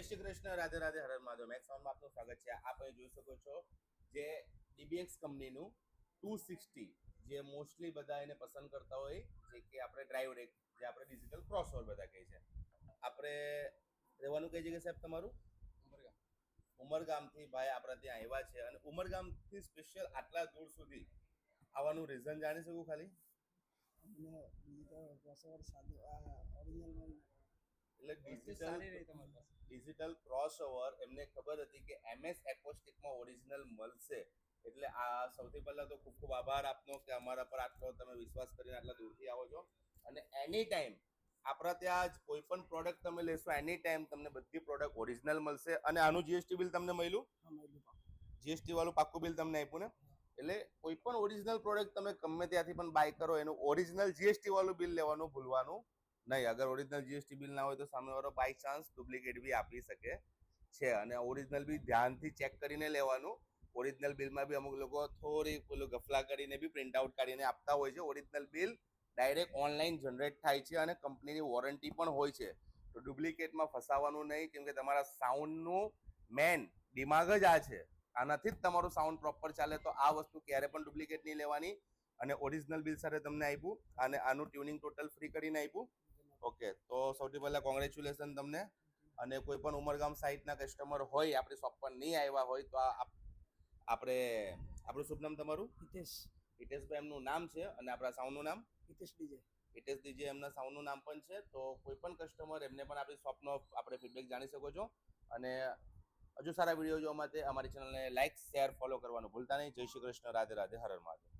Shri Krishna, Radhe Radhe, Har Har Mahadev. Max સાઉન્ડમાં આપનું સ્વાગત છે. આપ અહીં જોઈ શકો છો જે ડીબીએક્સ કંપનીનું 260 જે મોસ્ટલી બધા એને પસંદ કરતા હોય, જે કે આપણે ડ્રાઈવ રેક, જે આપણે ડિજિટલ ક્રોસઓવર બધા કહે છે. આપણે રહેવાનું કઈ જગ્યાએ સાહેબ તમારું? ઉમરગામથી ભાઈ આપણે ત્યાં આવ્યા છે. અને ઉમરગામથી સ્પેશિયલ આટલા દૂર સુધી આવવાનું રીઝન જાણી શકું ખાલી? એટલે ડિજિટલ ક્રોસઓવર એમને ખબર હતી કે MS એકોસ્ટિકમાં ઓરિજિનલ મળશે. એટલે આ સૌથી પહેલા તો ખૂબ ખૂબ આભાર આપનો કે અમારા પર આટલો તમે વિશ્વાસ કરીને આટલા દૂરથી આવો છો. અને એની ટાઈમ આપણા ત્યાં જ કોઈ પણ પ્રોડક્ટ તમે લેશો, એની ટાઈમ તમને બધી પ્રોડક્ટ ઓરિજિનલ મળશે. અને આનું જીએસટી બિલ તમને મળ્યું? જીએસટી વાળું પાક્કું બિલ તમને આપ્યું ને? એટલે કોઈ પણ ઓરિજિનલ પ્રોડક્ટ તમે ગમે ત્યાંથી પણ બાય કરો, એનું ઓરિજિનલ જીએસટી વાળું બિલ લેવાનું ભૂલવાનું નહીં. અગર ઓરિજિનલ જીએસટી બિલ ના હોય તો સામેવાળો બાય ચાન્સ ડુપ્લિકેટ બી આપી શકે છે. અને ઓરિજિનલ બી ધ્યાનથી ચેક કરીને લેવાનું. ઓરિજિનલ બિલમાં બી અમુક લોકો થોડી પેલું ગફલા કરીને બી પ્રિન્ટ આઉટ કાઢીને આપતા હોય છે. Original bill direct online generate થાય છે અને કંપનીની વોરંટી પણ હોય છે. તો ડુપ્લિકેટમાં ફસાવાનું નહીં, કેમ કે તમારા સાઉન્ડનું મેન દિમાગ જ આ છે. આનાથી જ તમારું સાઉન્ડ પ્રોપર ચાલે. તો આ વસ્તુ ક્યારે પણ ડુપ્લિકેટ નહીં લેવાની. અને ઓરિજિનલ બિલ સાથે તમને આપ્યું અને આનું ટ્યુનિંગ ટોટલ ફ્રી કરીને આપ્યું. ઓકે, તો સૌથી પહેલા કોંગ્રેચ્યુલેશન તમને. અને કોઈ પણ ઉમરગામ સાઇટના કસ્ટમર હોય, આપણી શોપ પર નહીં આવ્યા હોય, તો આપણે આપણું શુભ નામ તમારું? હિતેશભાઈ એમનું નામ છે. અને આપણા સાઉન્ડનું નામ? હિતેશ ડીજે એમના સાઉન્ડનું નામ પણ છે. તો કોઈ પણ કસ્ટમર એમને પણ આપણી શોપનો આપણે ફીડબેક જાણી શકો છો. અને હજુ સારા વિડીયો જોવા માટે અમારી ચેનલને લાઇક, શેર, ફોલો કરવાનું ભૂલતા નહીં. જય શ્રી કૃષ્ણ, રાધે રાધે, હર હર મહાદેવ.